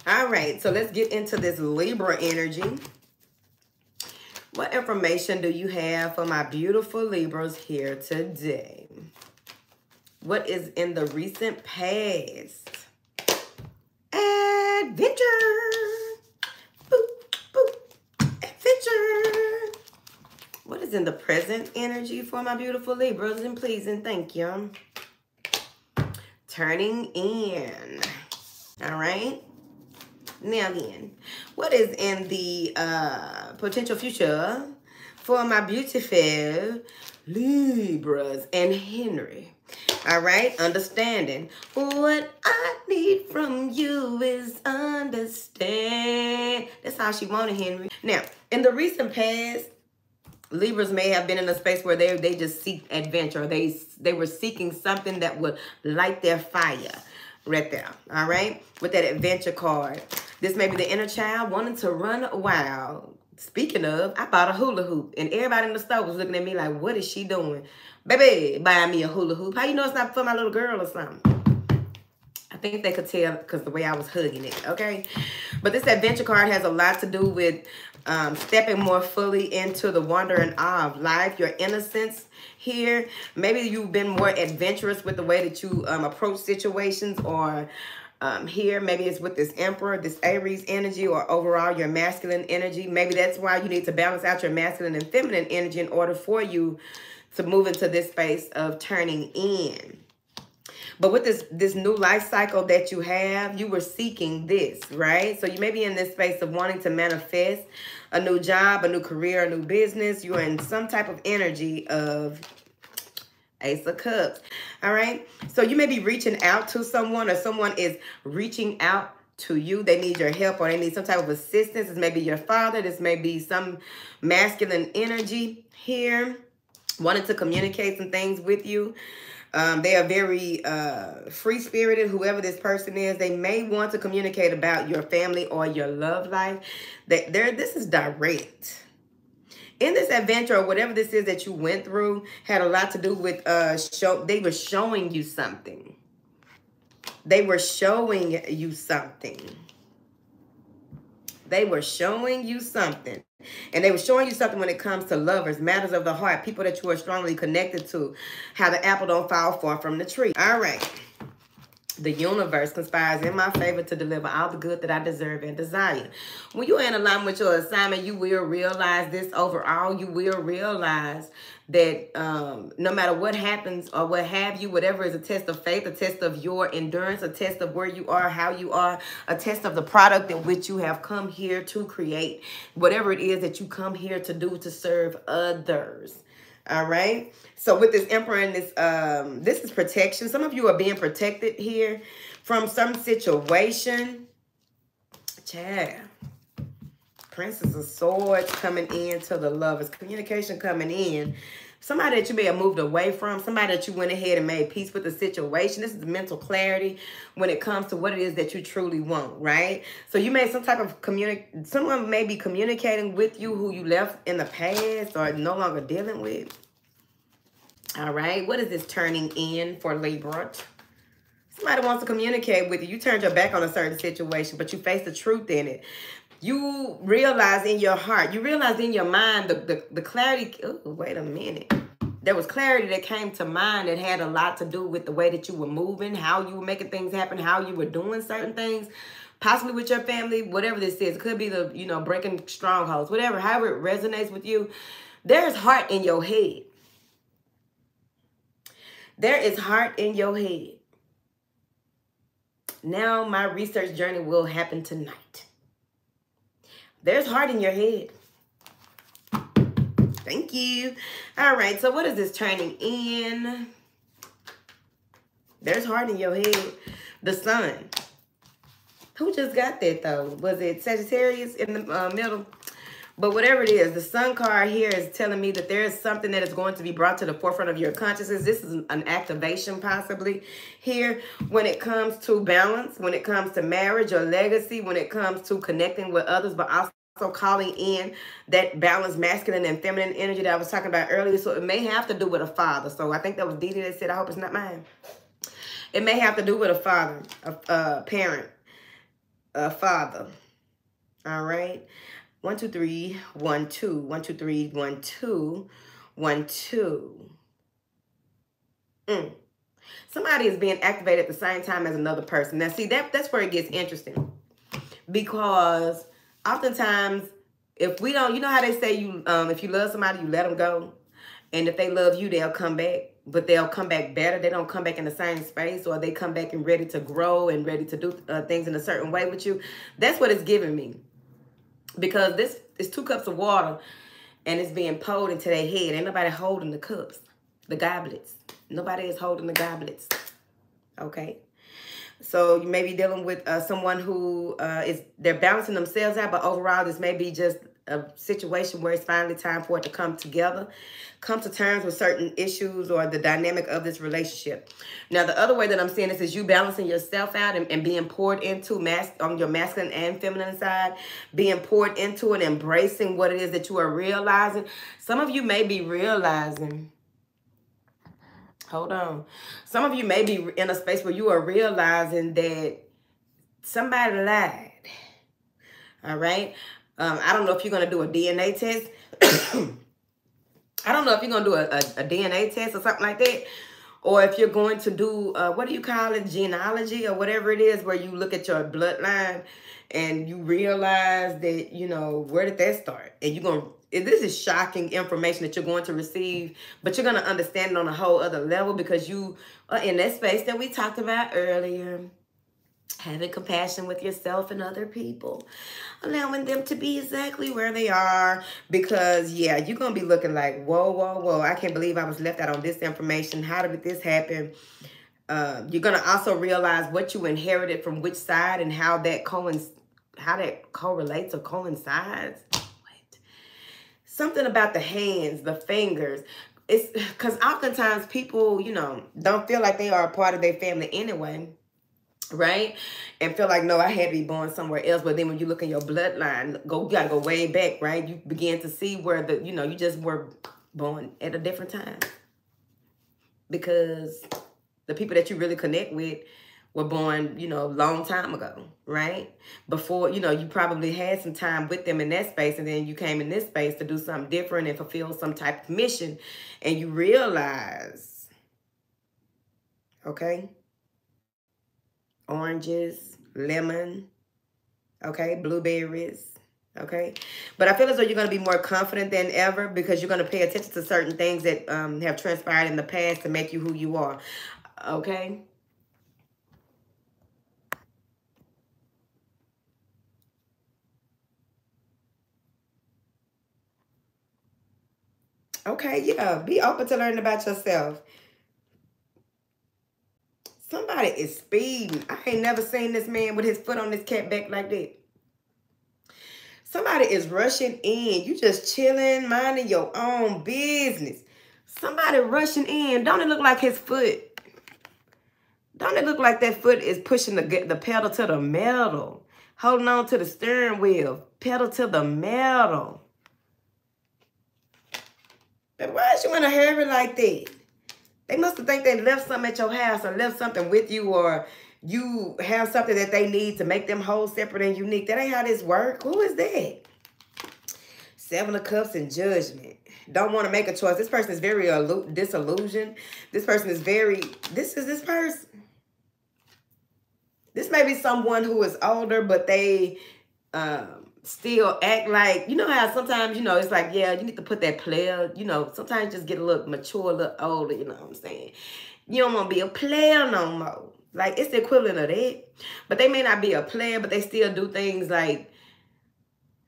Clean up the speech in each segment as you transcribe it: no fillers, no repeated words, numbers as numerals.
All right, so let's get into this Libra energy. What information do you have for my beautiful Libras here today? What is in the recent past? Adventure. Boop, boop. Adventure. What is in the present energy for my beautiful Libras? And please and thank you. Turning in. All right. Now then, what is in the potential future for my beautiful Libras and Henry? All right, understanding. What I need from you is understand. That's how she wanted Henry. Now, in the recent past, Libras may have been in a space where they just seek adventure. They were seeking something that would light their fire. Right there, all right? With that adventure card. This may be the inner child wanting to run wild. Speaking of, I bought a hula hoop. And everybody in the store was looking at me like, what is she doing? Baby, buying me a hula hoop. How you know it's not for my little girl or something? I think they could tell because the way I was hugging it, okay? But this adventure card has a lot to do with stepping more fully into the wonder and awe of life, your innocence here. Maybe you've been more adventurous with the way that you approach situations, or here, maybe it's with this Emperor, this Aries energy, or overall your masculine energy. Maybe that's why you need to balance out your masculine and feminine energy in order for you to move into this space of turning in. But with this new life cycle that you have, you were seeking this, right? So you may be in this space of wanting to manifest a new job, a new career, a new business. You are in some type of energy of Ace of Cups, all right? So you may be reaching out to someone, or someone is reaching out to you. They need your help, or they need some type of assistance. This may be your father. This may be some masculine energy here, wanting to communicate some things with you. They are very free-spirited, whoever this person is. They may want to communicate about your family or your love life. This is direct. In this adventure, or whatever this is that you went through, had a lot to do with they were showing you something. They were showing you something. They were showing you something. And they were showing you something when it comes to lovers, matters of the heart, people that you are strongly connected to, how the apple don't fall far from the tree. All right. The universe conspires in my favor to deliver all the good that I deserve and desire. When you're in alignment with your assignment, you will realize this overall. You will realize that no matter what happens or what have you, whatever is a test of faith, a test of your endurance, a test of where you are, how you are, a test of the product in which you have come here to create, whatever it is that you come here to do to serve others. All right. So with this Emperor and this, this is protection. Some of you are being protected here from some situation. Child. Princess of Swords coming in to the lovers. Communication coming in. Somebody that you may have moved away from. Somebody that you went ahead and made peace with the situation. This is mental clarity when it comes to what it is that you truly want, right? So you made some type of someone may be communicating with you who you left in the past or no longer dealing with. All right. What is this turning in for Libra? Somebody wants to communicate with you. You turned your back on a certain situation, but you face the truth in it. You realize in your heart, you realize in your mind the clarity. Oh, wait a minute. There was clarity that came to mind that had a lot to do with the way that you were moving, how you were making things happen, how you were doing certain things, possibly with your family, whatever this is. It could be the, breaking strongholds, whatever, however it resonates with you. There's heart in your head. There is heart in your head. Now my research journey will happen tonight. There's heart in your head. Thank you. All right, so what is this turning in? There's heart in your head. The sun. Who just got that, though? Was it Sagittarius in the middle? But whatever it is, the sun card here is telling me that there is something that is going to be brought to the forefront of your consciousness. This is an activation possibly here when it comes to balance, when it comes to marriage or legacy, when it comes to connecting with others, but also calling in that balanced masculine and feminine energy that I was talking about earlier. So it may have to do with a father. So I think that was Dee Dee that said, I hope it's not mine. It may have to do with a father, a parent. father. All right. 1, 2, 3, 1, 2. 1, 2, 3, 1, 2. 1, 2. Somebody is being activated at the same time as another person. Now, see, that's where it gets interesting. Because oftentimes, if we don't, you know how they say if you love somebody, you let them go. And if they love you, they'll come back. But they'll come back better. They don't come back in the same space, or they come back and ready to grow and ready to do things in a certain way with you. That's what it's giving me. Because this is 2 cups of water, and it's being poured into their head. Ain't nobody holding the cups, the goblets. Nobody is holding the goblets. Okay? So you may be dealing with someone who they're balancing themselves out, but overall this may be just a situation where it's finally time for it to come together, come to terms with certain issues or the dynamic of this relationship. Now, the other way that I'm seeing this is you balancing yourself out and being poured into on your masculine and feminine side, being poured into and embracing what it is that you are realizing. Some of you may be realizing, hold on. Some of you may be in a space where you are realizing that somebody lied. All right. I don't know if you're going to do a DNA test. I don't know if you're going to do a DNA test or something like that. Or if you're going to do, what do you call it? Genealogy or whatever it is, where you look at your bloodline and you realize that, you know, where did that start? And you're going to, this is shocking information that you're going to receive, but you're going to understand it on a whole other level because you are in that space that we talked about earlier. Having compassion with yourself and other people. Allowing them to be exactly where they are. Because, yeah, you're going to be looking like, whoa, whoa, whoa. I can't believe I was left out on this information. How did this happen? You're going to also realize what you inherited from which side and how that correlates or coincides. Wait. Something about the hands, the fingers. It's because oftentimes people, you know, don't feel like they are a part of their family anyway. Right? And feel like, no, I had to be born somewhere else. But then when you look in your bloodline, you got to go way back, right? You begin to see where you just were born at a different time. Because the people that you really connect with were born, you know, a long time ago, right? Before, you know, you probably had some time with them in that space, and then you came in this space to do something different and fulfill some type of mission. And you realize, okay, oranges, lemon, okay, blueberries, okay. But I feel as though you're going to be more confident than ever because you're going to pay attention to certain things that have transpired in the past to make you who you are, okay. Okay, yeah, be open to learning about yourself. Somebody is speeding. I ain't never seen this man with his foot on his cat back like that. Somebody is rushing in. You just chilling, minding your own business. Somebody rushing in. Don't it look like his foot? Don't it look like that foot is pushing the pedal to the metal? Holding on to the steering wheel. Pedal to the metal. But why is you in a hurry like that? They must have think they left something at your house or left something with you, or you have something that they need to make them whole, separate, and unique. That ain't how this works. Who is that? 7 of Cups and Judgment. Don't want to make a choice. This person is very disillusioned. This person is very... This is this person. This may be someone who is older, but they still act like... You know how sometimes, you know, it's like, yeah, you need to put that player... You know, sometimes just get a little mature, a little older, you know what I'm saying? You don't want to be a player no more. Like, it's the equivalent of that. But they may not be a player, but they still do things like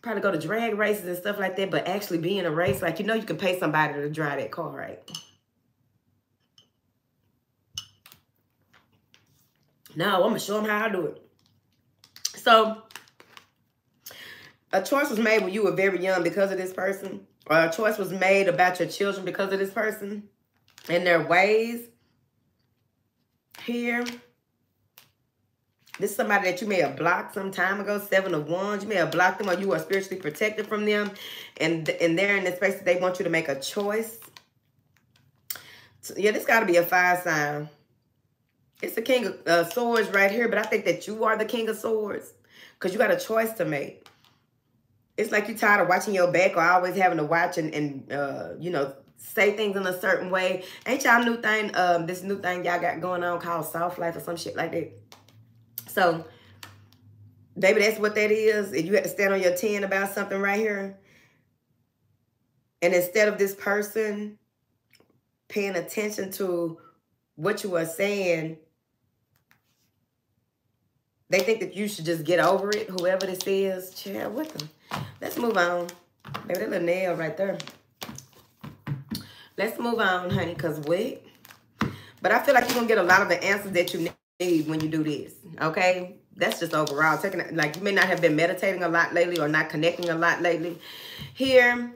probably go to drag races and stuff like that, but actually be in a race. Like, you know, you can pay somebody to drive that car, right? No, I'm going to show them how I do it. So, a choice was made when you were very young because of this person. Or a choice was made about your children because of this person and their ways. Here, this is somebody that you may have blocked some time ago, 7 of Wands. You may have blocked them, or you are spiritually protected from them. And they're in this space that they want you to make a choice. So, yeah, this got to be a fire sign. It's the King of Swords right here, but I think that you are the King of Swords. because you got a choice to make. It's like you're tired of watching your back or always having to watch and you know, say things in a certain way. Ain't y'all new thing, this new thing y'all got going on called soft life or some shit like that? So, baby, that's what that is. If you had to stand on your 10 about something right here, and instead of this person paying attention to what you are saying, they think that you should just get over it, whoever this is. Chill with them. Let's move on. Baby, that little nail right there. Let's move on, honey, because wait. But I feel like you're going to get a lot of the answers that you need when you do this, okay? That's just overall. Like, you may not have been meditating a lot lately or not connecting a lot lately. Here,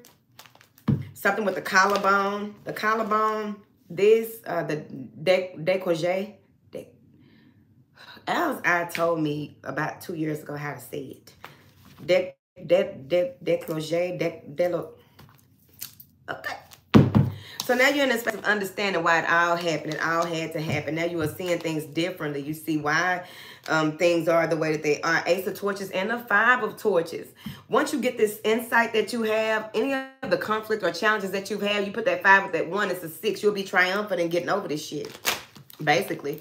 something with the collarbone. The collarbone, this, the décolleté. I told me about 2 years ago how to say it. Décolleté, okay. So now you're in a space of understanding why it all happened. It all had to happen. Now you are seeing things differently. You see why things are the way that they are. Ace of Torches and the Five of Torches. Once you get this insight that you have, any of the conflict or challenges that you've had, you put that 5 with that 1, it's a 6. You'll be triumphant in getting over this shit, basically.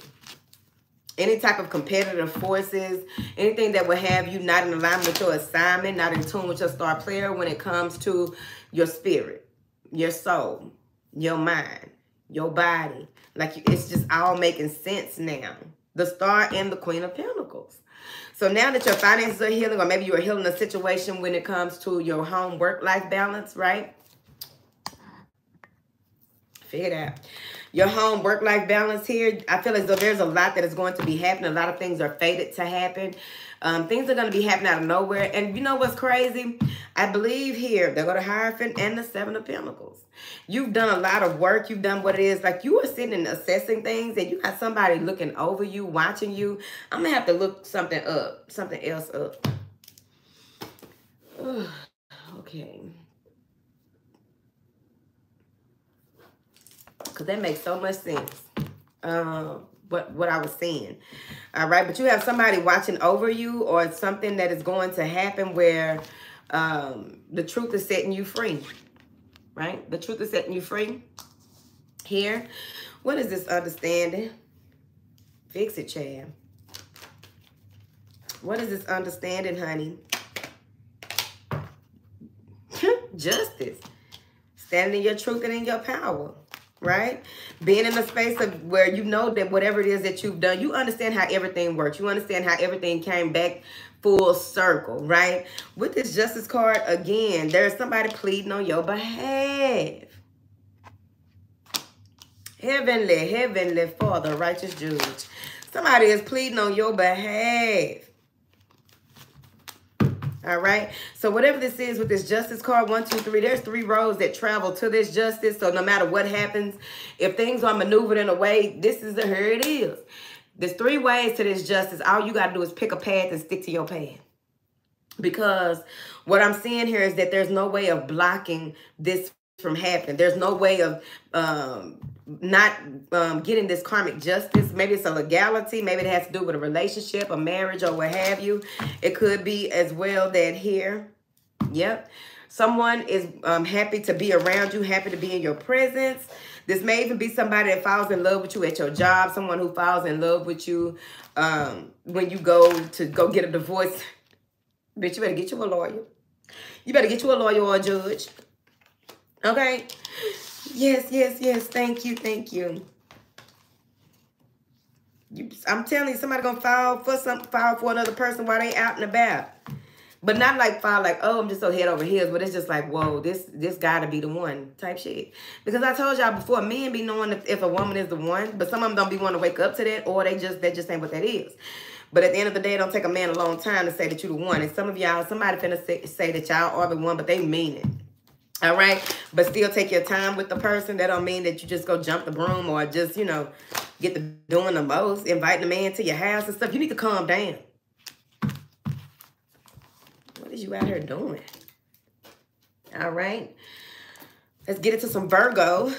Any type of competitive forces, anything that will have you not in alignment with your assignment, not in tune with your star player when it comes to your spirit, your soul, your mind, your body. Like, it's just all making sense now. The Star and the Queen of Pentacles. So now that your finances are healing, or maybe you are healing a situation when it comes to your home work-life balance, right? Figure it out. Your home work-life balance here, I feel as though there's a lot that is going to be happening. A lot of things are fated to happen. Things are going to be happening out of nowhere. And you know what's crazy? I believe here, they go to Hierophant and the 7 of Pentacles. You've done a lot of work. You've done what it is. Like, you are sitting and assessing things, and you got somebody looking over you, watching you. I'm going to have to look something else up. Okay. Because that makes so much sense. What I was saying. All right. But you have somebody watching over you, or something that is going to happen where the truth is setting you free. Right? The truth is setting you free. Here. What is this understanding? Fix it, Chad. What is this understanding, honey? Justice. Standing in your truth and in your power. Right? Being in a space of where you know that whatever it is that you've done, you understand how everything works. You understand how everything came back full circle, right? With this Justice card, again, there's somebody pleading on your behalf. Heavenly Father, righteous judge. Somebody is pleading on your behalf. All right. So whatever this is with this Justice card, 1, 2, 3, there's 3 roads that travel to this justice. So no matter what happens, if things are maneuvered in a way, this is here it is. There's 3 ways to this justice. All you got to do is pick a path and stick to your path. Because what I'm seeing here is that there's no way of blocking this from happening. There's no way of not getting this karmic justice. Maybe it's a legality. Maybe it has to do with a relationship, a marriage, or what have you. It could be as well that here, yep, someone is happy to be around you, happy to be in your presence. This may even be somebody that falls in love with you at your job, someone who falls in love with you when you go get a divorce. Bitch, you better get you a lawyer. You better get you a lawyer or a judge. Okay? Yes. Thank you. I'm telling you, somebody gonna fall for another person while they out and about. But not like fall like, oh, I'm just so head over heels. But it's just like, whoa, this gotta be the one type shit. Because I told y'all before, men be knowing if a woman is the one, but some of them don't be wanting to wake up to that, or that just ain't what that is. But at the end of the day, it don't take a man a long time to say that you the one. And some of y'all, somebody finna say that y'all are the one, but they mean it. All right? But still take your time with the person. That don't mean that you just go jump the broom or just, you know, get to doing the most, invite the man to your house and stuff. You need to calm down. What is you out here doing? All right? Let's get into some Virgo.